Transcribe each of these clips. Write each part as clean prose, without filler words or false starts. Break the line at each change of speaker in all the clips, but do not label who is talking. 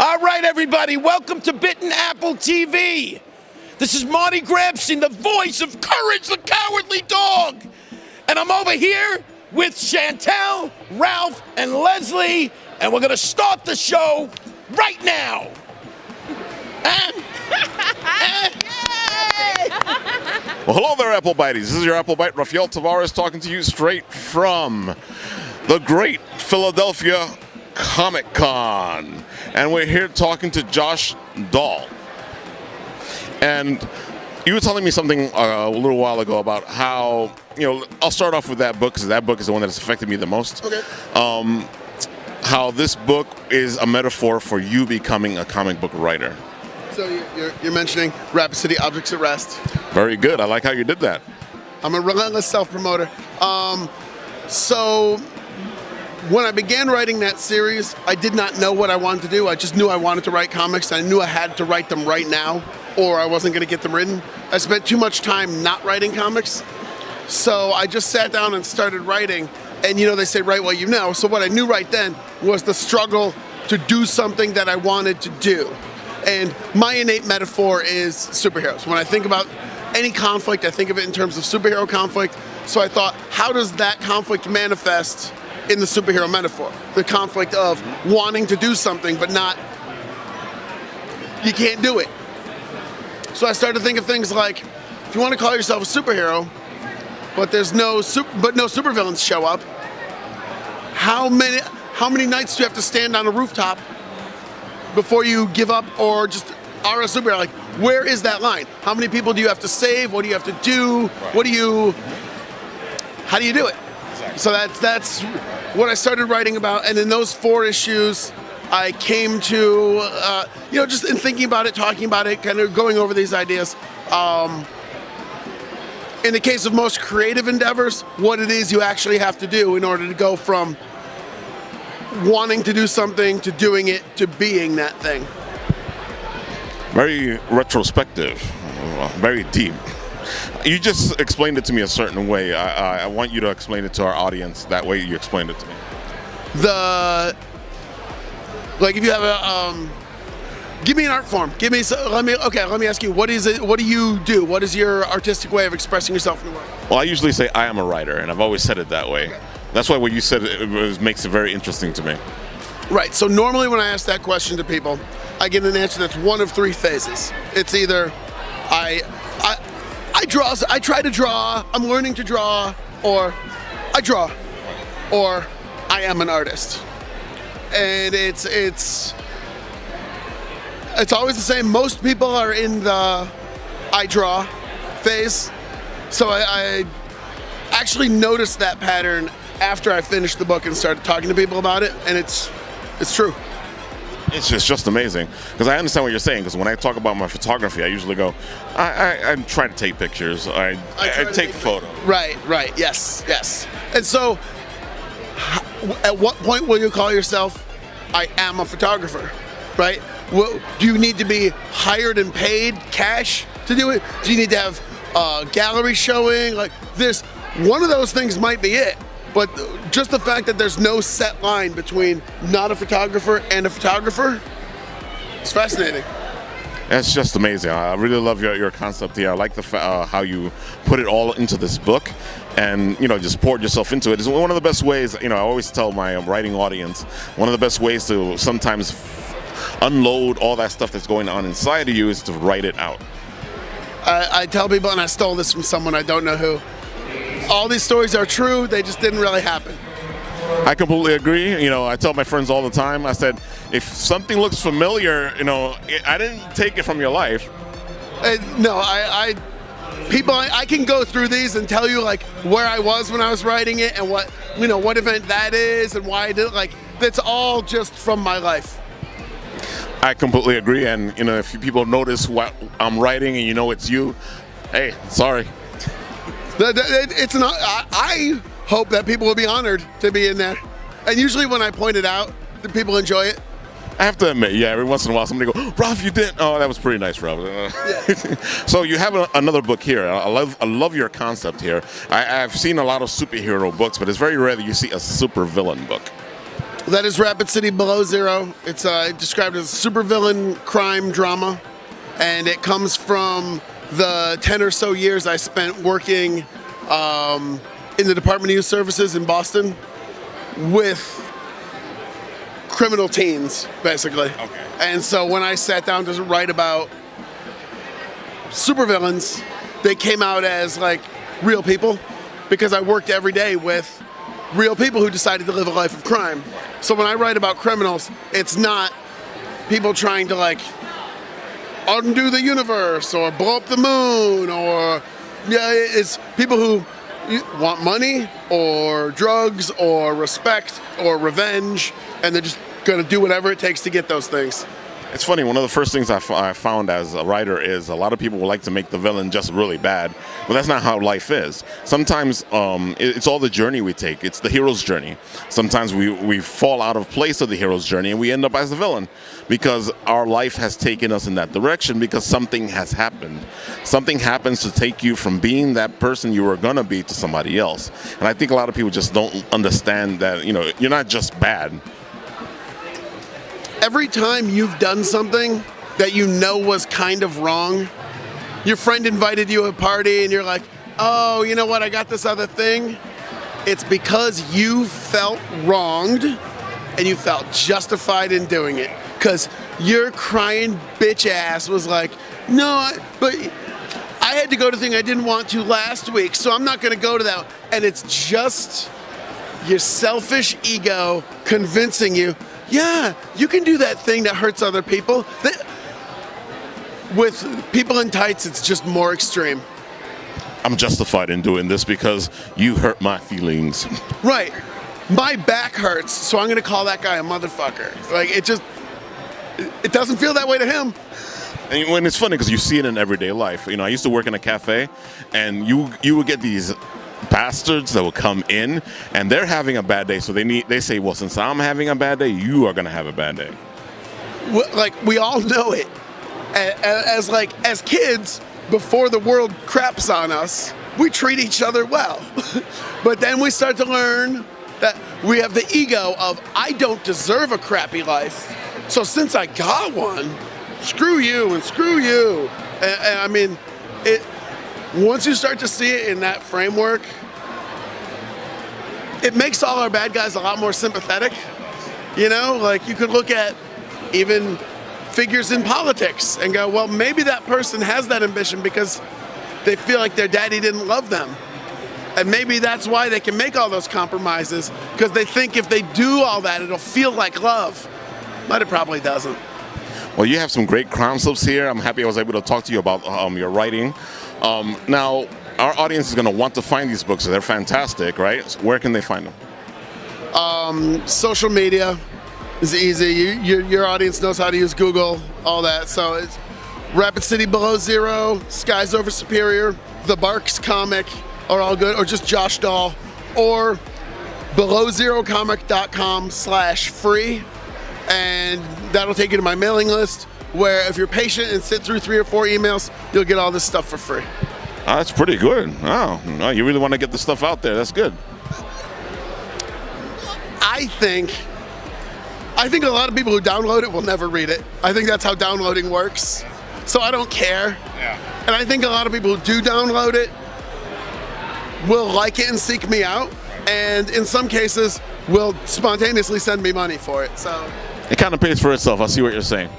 All right, everybody, welcome to Bitten Apple TV. This is Marty Grabstein, the voice of Courage the Cowardly Dog. And I'm over here with Chantel, Ralph, and Leslie, and we're gonna start the show right now.
Well, hello there, Apple Bites. This is your Apple Bite, Rafael Tavares, talking to you straight from the great Philadelphia Comic Con. And we're here talking to Josh Dahl. And you were telling me something a little while ago about how, I'll start off with that book, because that book is the one that's affected me the most.
Okay.
How this book is a metaphor for you becoming a comic book writer.
So you're mentioning Rapid City Objects at Rest.
Very good. I like how you did that.
I'm a relentless self-promoter. So when I began writing that series, I did not know what I wanted to do. I just knew I wanted to write comics. I knew I had to write them right now, or I wasn't going to get them written. I spent too much time not writing comics. So I just sat down and started writing. And they say write what you know. So what I knew right then was the struggle to do something that I wanted to do. And my innate metaphor is superheroes. When I think about any conflict, I think of it in terms of superhero conflict. So I thought, how does that conflict manifest in the superhero metaphor? The conflict of wanting to do something, but you can't do it. So I started to think of things like, if you want to call yourself a superhero, but no supervillains show up, how many nights do you have to stand on a rooftop before you give up or just are a superhero? Like, where is that line? How many people do you have to save? What do you have to do?
Right.
How do you do it? Exactly. So that's what I started writing about. And in those 4 issues, I came to, just in thinking about it, talking about it, kind of going over these ideas. In the case of most creative endeavors, what it is you actually have to do in order to go from wanting to do something to doing it to being that thing.
Very retrospective, very deep. You just explained it to me a certain way. I want you to explain it to our audience that way you explained it to me.
If you have give me an art form. Let me ask you, what is it? What do you do? What is your artistic way of expressing yourself in the world?
Well, I usually say I am a writer, and I've always said it that way. Okay. That's why what you said makes it very interesting to me.
Right. So normally when I ask that question to people, I get an answer that's one of 3 phases. It's either I draw, I try to draw, I'm learning to draw, or I draw, or I am an artist. And it's always the same. Most people are in the I draw phase. So I actually noticed that pattern after I finished the book and started talking to people about it, and it's true.
It's just amazing, because I understand what you're saying, because when I talk about my photography, I usually go, I try to take pictures, I take photos.
Right, yes. And so, at what point will you call yourself, I am a photographer, right? Do you need to be hired and paid cash to do it? Do you need to have a gallery showing? Like this, one of those things might be it. But just the fact that there's no set line between not a photographer and a photographer, it's fascinating.
It's just amazing. I really love your concept here. I like how you put it all into this book and, just poured yourself into it. It's one of the best ways, I always tell my writing audience, one of the best ways to sometimes unload all that stuff that's going on inside of you is to write it out.
I tell people, and I stole this from someone, I don't know who, all these stories are true, they just didn't really happen.
I completely agree. I tell my friends all the time, I said, if something looks familiar, I didn't take it from your life.
No, I can go through these and tell you like where I was when I was writing it and what event that is and why I did it. That's all just from my life.
I completely agree. And, if people notice what I'm writing and it's you, hey, sorry.
It's not. I hope that people will be honored to be in there, and usually when I point it out, the people enjoy it.
I have to admit, every once in a while somebody go, Ralph, you did. Oh, that was pretty nice, Ralph.
Yeah.
So you have another book here. I love your concept here. I've seen a lot of superhero books, but it's very rare that you see a supervillain book.
That is Rapid City Below Zero. It's described as a supervillain crime drama, and it comes from the 10 or so years I spent working in the Department of Youth Services in Boston with criminal teens, basically.
Okay.
And so when I sat down to write about supervillains, they came out as like real people because I worked every day with real people who decided to live a life of crime. So when I write about criminals, it's not people trying to like undo the universe or blow up the moon, or it's people who want money or drugs or respect or revenge, and they're just gonna do whatever it takes to get those things.
It's funny, one of the first things I found as a writer is a lot of people would like to make the villain just really bad, but that's not how life is. Sometimes it's all the journey we take. It's the hero's journey. Sometimes we fall out of place of the hero's journey and we end up as the villain because our life has taken us in that direction because something has happened. Something happens to take you from being that person you were gonna be to somebody else. And I think a lot of people just don't understand that, you're not just bad.
Every time you've done something that you know was kind of wrong, your friend invited you to a party and you're like, oh, you know what, I got this other thing. It's because you felt wronged and you felt justified in doing it. Because your crying bitch ass was like, no, but I had to go to the thing I didn't want to last week, so I'm not going to go to that. And it's just your selfish ego convincing you, yeah, you can do that thing that hurts other people. With people in tights, it's just more extreme.
I'm justified in doing this because you hurt my feelings.
Right. My back hurts, so I'm going to call that guy a motherfucker. Like, it doesn't feel that way to him.
And when it's funny because you see it in everyday life. I used to work in a cafe, and you would get these bastards that will come in and they're having a bad day, so they say, well, since I'm having a bad day, you are gonna have a bad day.
Like, we all know it as kids, before the world craps on us, we treat each other well. But then we start to learn that we have the ego of, I don't deserve a crappy life, so since I got one, screw you and screw you. And I mean, once you start to see it in that framework, it makes all our bad guys a lot more sympathetic. Like, you could look at even figures in politics and go, well, maybe that person has that ambition because they feel like their daddy didn't love them. And maybe that's why they can make all those compromises, because they think if they do all that, it'll feel like love. But it probably doesn't.
Well, you have some great concepts here. I'm happy I was able to talk to you about your writing. Now, our audience is going to want to find these books. They're fantastic, right? Where can they find them?
Social media is easy. Your audience knows how to use Google, all that. So it's Rapid City Below Zero, Skies Over Superior, the Barks comic are all good, or just Josh Dahl, or belowzerocomic.com/free. And that'll take you to my mailing list, where if you're patient and sit through 3 or 4 emails, you'll get all this stuff for free.
Oh, that's pretty good. Oh, no, you really want to get the stuff out there. That's good.
I think a lot of people who download it will never read it. I think that's how downloading works. So I don't care.
Yeah.
And I think a lot of people who do download it will like it and seek me out. And in some cases, will spontaneously send me money for it. So
it kind of pays for itself. I see what you're saying.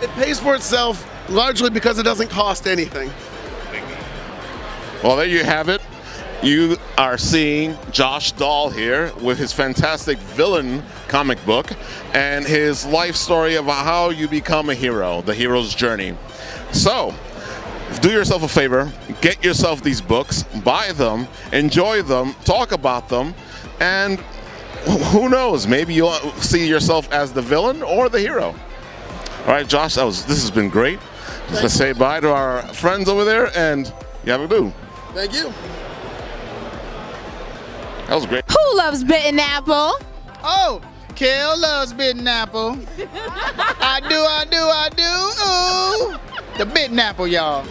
It pays for itself largely because it doesn't cost anything.
Well, there you have it. You are seeing Josh Dahl here with his fantastic villain comic book and his life story of how you become a hero, the hero's journey. So, do yourself a favor, get yourself these books, buy them, enjoy them, talk about them, and who knows, maybe you'll see yourself as the villain or the hero. All right, Josh, this has been great. Just to say bye to our friends over there, and you have a do.
Thank you.
That was great.
Who loves bitten apple?
Oh, Kel loves bitten apple. I do. Ooh. The bitten apple, y'all.